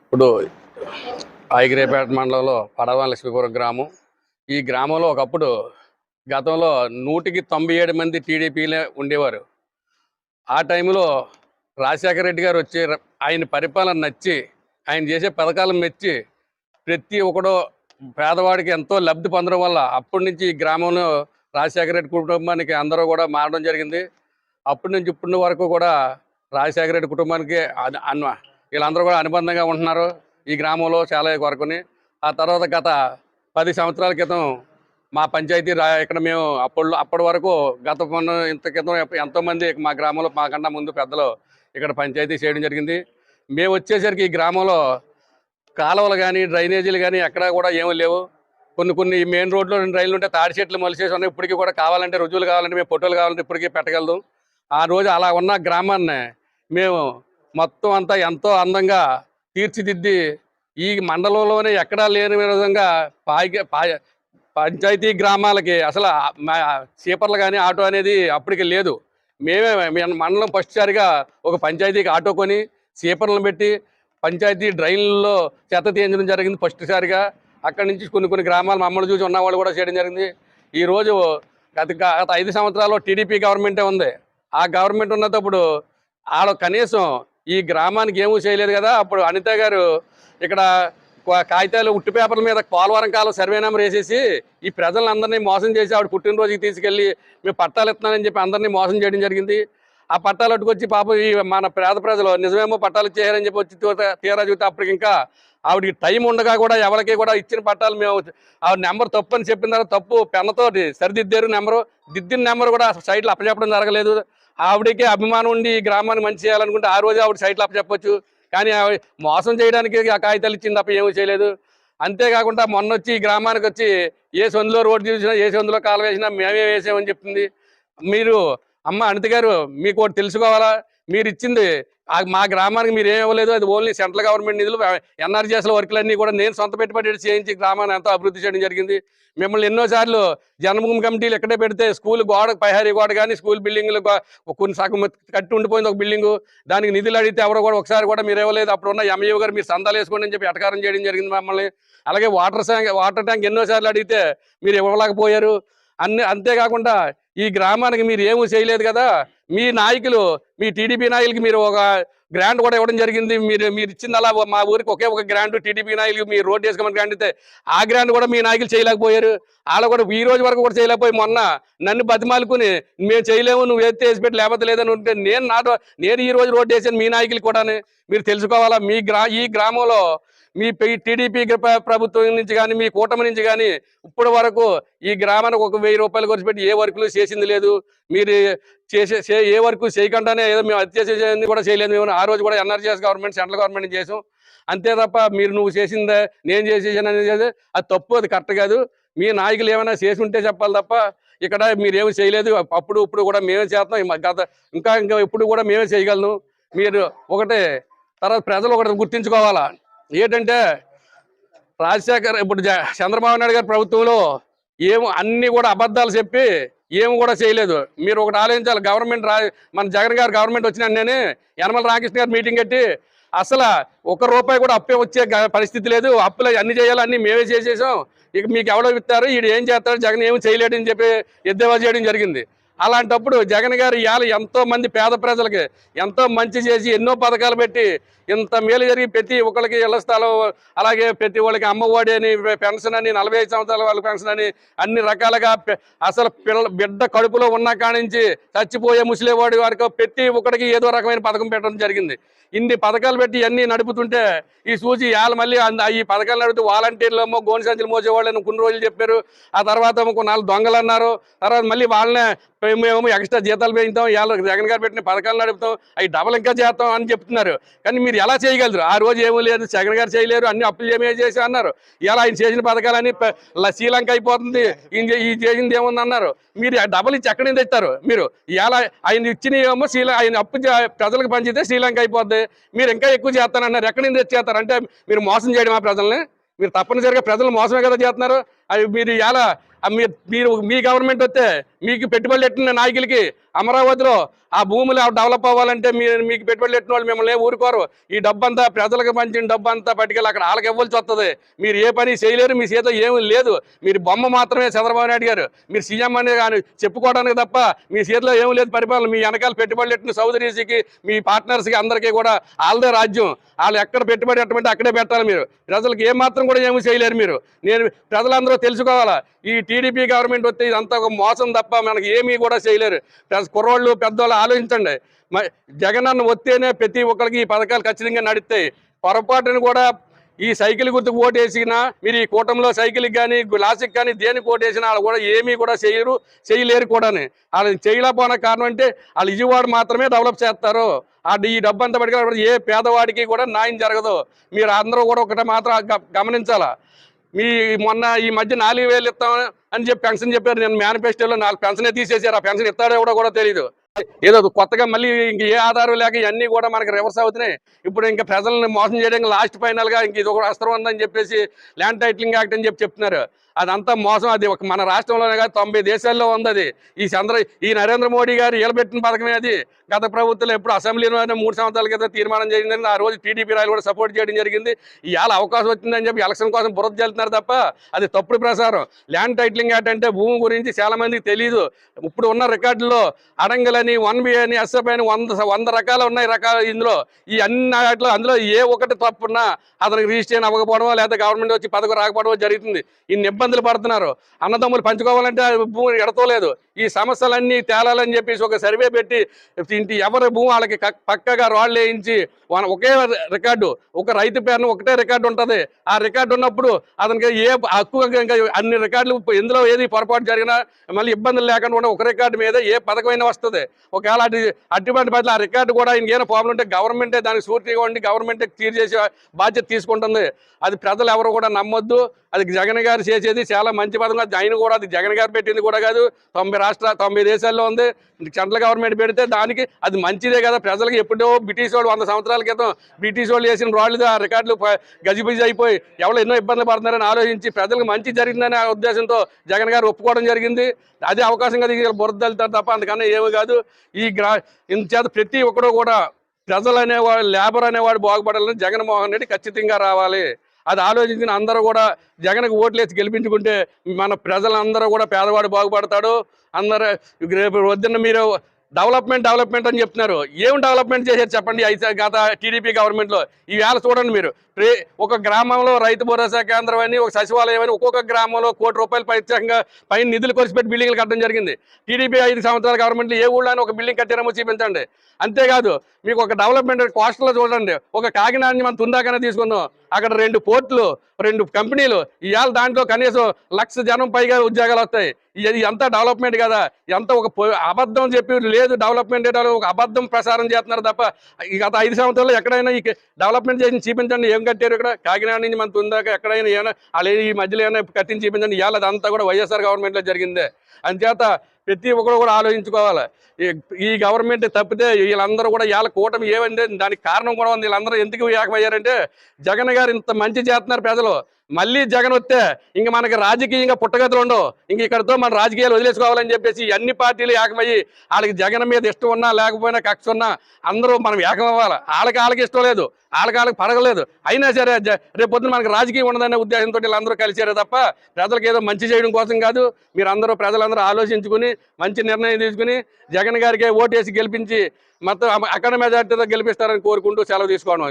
ఇప్పుడు ఐగిరేపేట మండలంలో పడవ లక్ష్మీపురం గ్రామం. ఈ గ్రామంలో ఒకప్పుడు గతంలో 197 మంది టీడీపీలే ఉండేవారు. ఆ టైంలో రాజశేఖర రెడ్డి గారు వచ్చి ఆయన పరిపాలన నచ్చి, ఆయన చేసే పథకాలను మెచ్చి ప్రతి ఒక్కడు పేదవాడికి ఎంతో లబ్ధి పొందడం వల్ల అప్పటి నుంచి ఈ గ్రామంలో రాజశేఖర రెడ్డి కుటుంబానికి అందరూ కూడా మారడం జరిగింది. అప్పటి నుంచి ఇప్పటి వరకు కూడా రాజశేఖర రెడ్డి కుటుంబానికి వీళ్ళందరూ కూడా అనుబంధంగా ఉంటున్నారు ఈ గ్రామంలో చాలా వరకుని. ఆ తర్వాత గత 10 సంవత్సరాల క్రితం మా పంచాయతీ ఇక్కడ మేము అప్పటి వరకు ఇంత క్రితం ఎంతోమంది మా గ్రామంలో మాకన్నా ముందు పెద్దలు ఇక్కడ పంచాయతీ చేయడం జరిగింది. మేము వచ్చేసరికి ఈ గ్రామంలో కాలువలు కానీ డ్రైనేజీలు కానీ ఎక్కడా కూడా ఏమీ లేవు. కొన్ని మెయిన్ రోడ్లో 2 రైళ్ళు ఉంటే తాడి చెట్లు మొలిసేసి ఉన్నాయి. ఇప్పటికీ కూడా కావాలంటే రుజువులు కావాలంటే మేము ఫోటోలు కావాలంటే ఇప్పటికీ పెట్టగలదు. ఆ రోజు అలా ఉన్న గ్రామాన్ని మేము మొత్తం అంతా ఎంతో అందంగా తీర్చిదిద్ది ఈ మండలంలోనే ఎక్కడా లేని విధంగా పంచాయతీ గ్రామాలకి అసలు సీపర్లు కానీ ఆటో అనేది అప్పటికి లేదు. మేమే మండలం ఫస్ట్ సారిగా ఒక పంచాయతీకి ఆటో కొని సీపర్లను పెట్టి పంచాయతీ డ్రైన్లలో చెత్త తీయించడం జరిగింది ఫస్ట్ సారిగా. అక్కడి నుంచి కొన్ని గ్రామాలు మమ్మల్ని చూసి ఉన్నవాళ్ళు కూడా చేయడం జరిగింది. ఈరోజు గత 5 సంవత్సరాల్లో టీడీపీ గవర్నమెంటే ఉంది. ఆ గవర్నమెంట్ ఉన్నప్పుడు కనీసం ఈ గ్రామానికి ఏమీ చేయలేదు కదా. అప్పుడు అనిత గారు ఇక్కడ కాగితాలు ఉట్టి పేపర్ల మీద పోలవరం కాలం సర్వే నెంబర్ వేసేసి ఈ ప్రజలందరినీ మోసం చేసి ఆవిడ పుట్టినరోజుకి తీసుకెళ్ళి మేము పట్టాలు ఇస్తున్నానని చెప్పి అందరినీ మోసం చేయడం జరిగింది. ఆ పట్టాలు అట్టుకొచ్చి పాపం ఈ మన పేద ప్రజలు నిజమేమో పట్టాలు ఇచ్చేయారని చెప్పి వచ్చి తీరా చూస్తే అప్పటికి ఇంకా ఆవిడకి టైం ఉండగా కూడా ఎవరికి కూడా ఇచ్చిన పట్టాలు మేము ఆవిడ నెంబర్ తప్పు అని చెప్పిన తర్వాత తప్పు పెన్నతో సరిదిద్దారు. దిద్దిన నెంబర్ కూడా సైట్లో అప్పచెప్పడం జరగలేదు. ఆవిడకి అభిమానం ఉండి ఈ గ్రామాన్ని మంచి చేయాలనుకుంటే ఆ రోజు ఆవిడ సైట్లో అప్పచెప్పచ్చు. కానీ మోసం చేయడానికి ఆ కాగితాలు ఇచ్చింది తప్ప ఏమీ చేయలేదు. అంతేకాకుండా మొన్న వచ్చి ఈ గ్రామానికి వచ్చి ఏ సందులో రోడ్డు చూసినా ఏ సందులో కాలు వేసినా మేమే వేసామని చెప్తుంది. మీరు అమ్మ అనిత గారు మీకు ఒకటి తెలుసుకోవాలా, మీరు ఇచ్చింది మా గ్రామానికి మీరు ఏమి ఇవ్వలేదు. అది ఓన్లీ సెంట్రల్ గవర్నమెంట్ నిధులు ఎన్ఆర్జీఎస్ల వర్కులన్నీ కూడా నేను సొంత పెట్టుబడి చేయించి గ్రామాన్ని ఎంతో అభివృద్ధి చేయడం జరిగింది. మిమ్మల్ని ఎన్నోసార్లు జన్మభూమి కమిటీలు ఎక్కడే పెడితే స్కూల్ గోడ పైహారీ గోడ కానీ స్కూల్ బిల్డింగ్లు కొన్ని సగం కట్టి ఉండిపోయింది ఒక బిల్డింగు. దానికి నిధులు అడిగితే ఎవరు కూడా ఒకసారి కూడా మీరు ఇవ్వలేదు. అప్పుడు ఉన్న ఎంఈఓ గారు మీరు సందాలు వేసుకోండి అని చెప్పి ఎటకారం చేయడం జరిగింది మమ్మల్ని. అలాగే వాటర్ ట్యాంక్ ఎన్నోసార్లు అడిగితే మీరు ఇవ్వలేకపోయారు. అంతేకాకుండా ఈ గ్రామానికి మీరు ఏమీ చేయలేదు కదా. మీ నాయకులు మీ టీడీపీ నాయకులకి మీరు ఒక గ్రాంట్ కూడా ఇవ్వడం జరిగింది. మీరు ఇచ్చింది అలా మా ఊరికి ఒకే ఒక గ్రాంట్ టీడీపీ నాయకులు మీరు రోడ్డు వేసుకోమని గ్రాంట్ ఇస్తే ఆ గ్రాంట్ కూడా మీ నాయకులు చేయలేకపోయారు. వాళ్ళు కూడా ఈ రోజు వరకు కూడా చేయలేకపోయి మొన్న నన్ను బతిమాలుకుని మేము చేయలేము నువ్వు వేస్తే వేసి పెట్టి లేకపోతే లేదని ఉంటే నేను ఈ రోజు రోడ్డు వేసాను మీ నాయకులు కూడా. మీరు తెలుసుకోవాలా ఈ గ్రామంలో మీ టీడీపీ ప్రభుత్వం నుంచి కానీ మీ కూటమి నుంచి కానీ ఇప్పటి వరకు ఈ గ్రామానికి ఒక 1000 రూపాయలు ఖర్చు పెట్టి ఏ వర్కులు చేసింది లేదు. మీరు ఏ వర్క్ చేయకుండానే ఏదో మేము అది చేసేది కూడా చేయలేదు. మేము ఆ రోజు కూడా ఎన్ఆర్జీఎస్ గవర్నమెంట్ సెంట్రల్ గవర్నమెంట్ చేసాం అంతే తప్ప మీరు నువ్వు చేసిందే నేను చేసేసాను అనేది అది తప్పు, అది కరెక్ట్ కాదు. మీ నాయకులు ఏమైనా చేసి ఉంటే చెప్పాలి తప్ప ఇక్కడ మీరేమి చేయలేదు. ఇప్పుడు కూడా మేమే చేస్తాం, ఇంకా ఇప్పుడు కూడా మేమే చేయగలను. మీరు ఒకటే తర్వాత ప్రజలు ఒకటి గుర్తించుకోవాలా ఏంటంటే ఇప్పుడు చంద్రబాబు నాయుడు గారి ప్రభుత్వంలో అన్ని కూడా అబద్ధాలు చెప్పి ఏమి కూడా చేయలేదు. మీరు ఒకటి ఆలోచించాలి. మన జగన్ గారు గవర్నమెంట్ వచ్చిన నేను యనమల రామకృష్ణ గారు మీటింగ్ పెట్టి అసలు ₹1 కూడా అప్పే వచ్చే పరిస్థితి లేదు, అప్పులు అన్ని చేయాలి, అన్ని మేమే చేసేసాం, ఇక మీకు ఎవడో ఇస్తారు, ఈడు ఏం చేస్తాడు, జగన్ ఏమి చేయలేడని చెప్పి ఎద్దేవా చేయడం జరిగింది. అలాంటప్పుడు జగన్ గారు ఇవాళ ఎంతో మంది పేద ప్రజలకి ఎంతో మంచి చేసి ఎన్నో పథకాలు పెట్టి ఇంత మేలు జరిగి ప్రతి ఒక్కరికి ఇళ్ల స్థలం, అలాగే ప్రతి వాళ్ళకి అమ్మఒడి అని పెన్షన్ అని 45 సంవత్సరాల వాళ్ళ పెన్షన్ అని అన్ని రకాలుగా అసలు బిడ్డ కడుపులో ఉన్న కానించి చచ్చిపోయే ముసలివాడి వరకు ప్రతి ఒక్కడికి ఏదో రకమైన పథకం పెట్టడం జరిగింది. ఇన్ని పథకాలు పెట్టి అన్ని నడుపుతుంటే ఈ సూచి మళ్ళీ ఈ పథకాలు నడుపుతూ వాలంటీర్లు ఏమో గోను సంచులు మోసేవాళ్ళని కొన్ని రోజులు చెప్పారు. ఆ తర్వాత కొన్నాళ్ళు దొంగలు అన్నారు. తర్వాత మళ్ళీ వాళ్ళనే మేము ఎక్స్ట్రా జీతాలు పెంచుతాం, జగన్ గారు పెట్టిన పథకాలు నడుపుతాం, అవి డబల్ ఇంకా చేస్తాం అని చెప్తున్నారు. కానీ మీరు ఎలా చేయగలరు? ఆ రోజు ఏమీ లేదు, జగన్ గారు చేయలేరు, అన్ని అప్పులు ఏమే చేసి అన్నారు. ఇలా ఆయన చేసిన పథకాలని శ్రీలంక అయిపోతుంది, ఈ చేసింది ఏముంది అన్నారు. మీరు డబల్ ఇచ్చి ఎక్కడి నుంచి తెస్తారు? మీరు ఇలా ఆయన ఇచ్చినేమో ఆయన అప్పు ప్రజలకు పంచితే శ్రీలంక అయిపోద్ది, మీరు ఇంకా ఎక్కువ చేస్తానన్నారు. ఎక్కడి నుంచి తెచ్చేస్తారు? అంటే మీరు మోసం చేయడం ఆ ప్రజల్ని, మీరు తప్పనిసరిగా ప్రజలు మోసమే కదా చేస్తున్నారు. అది మీరు ఎలా మీరు మీ గవర్నమెంట్ వస్తే మీకు పెట్టుబడులు పెట్టిన నాయకులకి అమరావతిలో ఆ భూములు డెవలప్ అవ్వాలంటే మీకు పెట్టుబడులు పెట్టిన వాళ్ళు మిమ్మల్ని ఊరుకోరు. ఈ డబ్బంతా ప్రజలకు పంచిన డబ్బంతా పట్టుకెళ్ళి అక్కడ వాళ్ళకి ఇవ్వాల్సి వస్తుంది. మీరు ఏ పని చేయలేరు, మీ చేతిలో ఏమీ లేదు. మీరు బొమ్మ మాత్రమే చంద్రబాబు నాయుడు గారు. మీరు సీఎం అనే కానీ చెప్పుకోవడానికి తప్ప మీ చేతిలో ఏమీ లేదు పరిపాలన. మీ వెనకాల పెట్టుబడులు పెట్టిన చౌదరీస్కి మీ పార్ట్నర్స్కి అందరికీ కూడా వాళ్ళదే రాజ్యం. వాళ్ళు ఎక్కడ పెట్టుబడి పెట్టమంటే అక్కడే పెట్టాలి. మీరు ప్రజలకు ఏమాత్రం కూడా ఏమీ చేయలేరు. నేను ప్రజలందరూ తెలుసుకోవాలా, ఈ టీడీపీ గవర్నమెంట్ వస్తే ఇదంతా ఒక మోసం తప్ప మనకి ఏమీ కూడా చేయలేరు. కుర్రోళ్ళు పెద్దవాళ్ళు ఆలోచించండి. జగన్ అన్న వస్తేనే ప్రతి ఒక్కరికి ఈ పథకాలు ఖచ్చితంగా నడుస్తాయి. పొరపాటును కూడా ఈ సైకిల్ గుర్తుకు ఓటేసినా మీరు ఈ కూటమిలో సైకిల్కి కానీ గ్లాసుకి కానీ దేనికి ఓటేసినా వాళ్ళు కూడా ఏమీ కూడా చేయలేరు కూడా. వాళ్ళు చేయలేకపోయిన కారణం అంటే వాళ్ళు విజయవాడ మాత్రమే డెవలప్ చేస్తారు. ఈ డబ్బు అంతా పట్టుకెళ్ళి ఏ పేదవాడికి కూడా న్యాయం జరగదు. మీరు అందరూ కూడా ఒకటే మాత్రం గమనించాలా. మొన్న ఈ మధ్య 4,000 ఇస్తాం అని చెప్పి పెన్షన్ చెప్పారు. నేను మేనిఫెస్టోలో 4 పెన్షనే తీసేశారు. ఆ పెన్షన్ ఇస్తాడో కూడా తెలియదు. ఏదో కొత్తగా మళ్ళీ ఇంక ఏ ఆధారం లేక ఇవన్నీ కూడా మనకి రివర్స్ అవుతున్నాయి. ఇప్పుడు ఇంకా ప్రజలను మోసం చేయడానికి లాస్ట్ ఫైనల్ గా ఇంక ఇది ఒక అస్త్రం ఉందని చెప్పేసి ల్యాండ్ టైటిలింగ్ యాక్ట్ అని చెప్తున్నారు. అదంతా మోసం. అది ఒక మన రాష్ట్రంలోనే కాదు 90 దేశాల్లో ఉంది. అది ఈ నరేంద్ర మోడీ గారు ఏలబెట్టిన పథకమే అది. గత ప్రభుత్వంలో ఎప్పుడు అసెంబ్లీలో 3 సంవత్సరాల క్రితం తీర్మానం జరిగిందని ఆ రోజు టీడీపీ రాయలు కూడా సపోర్ట్ చేయడం జరిగింది. ఇవాళ అవకాశం వచ్చిందని చెప్పి ఎలక్షన్ కోసం బురద జల్లుతున్నారు తప్ప అది తప్పుడు ప్రసారం. ల్యాండ్ టైటిలింగ్ యాక్ట్ అంటే భూమి గురించి చాలా మందికి తెలియదు. ఇప్పుడు ఉన్న రికార్డుల్లో అడంగలని 1B అని ఎస్ఎఫ్ అని 100 రకాలు ఉన్నాయి. ఇందులో ఈ అన్ని వాటిలో అందులో ఏ ఒకటి తప్పున్నా అతనికి రిజిస్ట్రేషన్ అవ్వకపోవడమో లేదా గవర్నమెంట్ వచ్చి పథకం రాకపోవడమో జరుగుతుంది. ఇన్ని ఇబ్బందులు పడుతున్నారు. అన్నదమ్ములు పంచుకోవాలంటే భూమి ఎడతోలేదు. ఈ సమస్యలన్నీ తేలాలని చెప్పేసి ఒక సర్వే పెట్టి ఎవరి భూమి వాళ్ళకి పక్కగా రాళ్ళు వేయించి ఒకే రికార్డు, ఒక రైతు పేరును ఒకటే రికార్డు ఉంటుంది. ఆ రికార్డు ఉన్నప్పుడు అతనికి ఏ హక్కు అన్ని రికార్డులు ఎందులో ఏది పొరపాటు జరిగినా మళ్ళీ ఇబ్బందులు లేకుండా ఒక రికార్డు మీద ఏ పథకమైనా వస్తుంది. ఒకవేళ అటువంటి బదులు ఆ రికార్డు కూడా ఆయనకి ఏమైనా ప్రాబ్లం ఉంటే గవర్నమెంటే దానికి సూర్తిగా ఉండి గవర్నమెంటే క్లియర్ చేసే బాధ్యత తీసుకుంటుంది. అది ప్రజలు ఎవరు కూడా నమ్మొద్దు. అది జగన్ గారు చేసేది చాలా మంచి పథకం. ఆయన కూడా అది జగన్ గారు పెట్టింది కూడా కాదు. 90 దేశాల్లో ఉంది. సెంట్రల్ గవర్నమెంట్ పెడితే దానికి అది మంచిదే కదా. ప్రజలకు ఎప్పుడో బ్రిటిష్ వాళ్ళు 100 సంవత్సరాల క్రితం బ్రిటిష్ వాళ్ళు చేసిన రాళ్ళు ఆ రికార్డులు గజిబిజి అయిపోయి ఎవరు ఎన్నో ఇబ్బందులు పడుతున్నారని ఆలోచించి ప్రజలకు మంచి జరిగిందనే ఉద్దేశంతో జగన్ గారు ఒప్పుకోవడం జరిగింది. అదే అవకాశం కదా బురద వెళ్తారు తప్ప అందుకన్నా ఏమీ కాదు. ఇంచేత ప్రతి ఒక్కరు కూడా ప్రజలు అనేవాడు, లేబర్ అనేవాడు బాగుపడాలని జగన్మోహన్ రెడ్డి ఖచ్చితంగా రావాలి. అది ఆలోచించిన అందరూ కూడా జగన్కి ఓట్లేసి గెలిపించుకుంటే మన ప్రజలందరూ కూడా పేదవాడు బాగుపడతాడు. అందరూ రేపు వద్దున్న మీరు డెవలప్మెంట్ అని చెప్తున్నారు. ఏం డెవలప్మెంట్ చేశారు చెప్పండి గత టీడీపీ గవర్నమెంట్లో. ఈవేళ చూడండి మీరు ఒక గ్రామంలో రైతు భరోసా కేంద్రం అని ఒక సచివాలయం అని ఒక్కొక్క గ్రామంలో ₹1 ప్రత్యేకంగా పైన నిధులు కొలిసిపెట్టి బిల్డింగ్లు కట్టడం జరిగింది. టీడీపీ 5 సంవత్సరాల గవర్నమెంట్లో ఏ ఊళ్ళో ఒక బిల్డింగ్ కట్టారేమో చూపించండి. అంతేకాదు మీకు ఒక డెవలప్మెంట్ కోస్టల్లో చూడండి. ఒక కాకినాడని మనం తుందాకనే తీసుకుందాం. అక్కడ 2 పోర్టులు, 2 కంపెనీలు. ఇవాళ దాంట్లో కనీసం 1,00,000 జనం పైగా ఉద్యోగాలు వస్తాయి. ఇది ఎంత డెవలప్మెంట్ కదా. ఎంత ఒక అబద్ధం చెప్పి లేదు డెవలప్మెంట్ ఒక అబద్ధం ప్రసారం చేస్తున్నారు తప్ప గత 5 సంవత్సరాల్లో ఎక్కడైనా ఈ డెవలప్మెంట్ చేసి చూపించండి. ఏం కట్టారు ఇక్కడ కాకినాడ నుంచి మన తుందాక ఎక్కడైనా ఏమైనా అలా ఈ మధ్యలో ఏమైనా కట్టించి చూపించండి. ఇవాళ అదంతా కూడా వైఎస్ఆర్ గవర్నమెంట్లో జరిగిందే. అందుచేత ప్రతి ఒక్కరు కూడా ఆలోచించుకోవాలి. ఈ గవర్నమెంట్ తప్పితే వీళ్ళందరూ కూడా ఇవాళ కూటమి ఏమంటే దానికి కారణం కూడా ఉంది. వీళ్ళందరూ ఎందుకు ఏకమయ్యారంటే జగన్ గారు ఇంత మంచి చేస్తున్నారు ప్రజలు. మళ్ళీ జగన్ వస్తే ఇంక మనకి రాజకీయంగా పుట్టగతులు ఉండవు. ఇంక ఇక్కడతో మన రాజకీయాలు వదిలేసుకోవాలని చెప్పేసి అన్ని పార్టీలు ఏకమయ్యి వాళ్ళకి జగన్ మీద ఇష్టం ఉన్నా లేకపోయినా కక్ష ఉన్నా అందరూ మనం ఏకమవ్వాలి. వాళ్ళకి ఇష్టం లేదు, వాళ్ళకి పడగలేదు. అయినా సరే రేపు పొద్దున మనకి రాజకీయం ఉండదనే ఉద్దేశంతో వీళ్ళందరూ కలిసారే తప్ప ప్రజలకు ఏదో మంచి చేయడం కోసం కాదు. ప్రజలందరూ ఆలోచించుకుని మంచి నిర్ణయం తీసుకుని జగన్ గారికి ఓటేసి గెలిపించి మొత్తం అఖండ మెజార్టీతో గెలిపిస్తారని కోరుకుంటూ సెలవు తీసుకోవడం.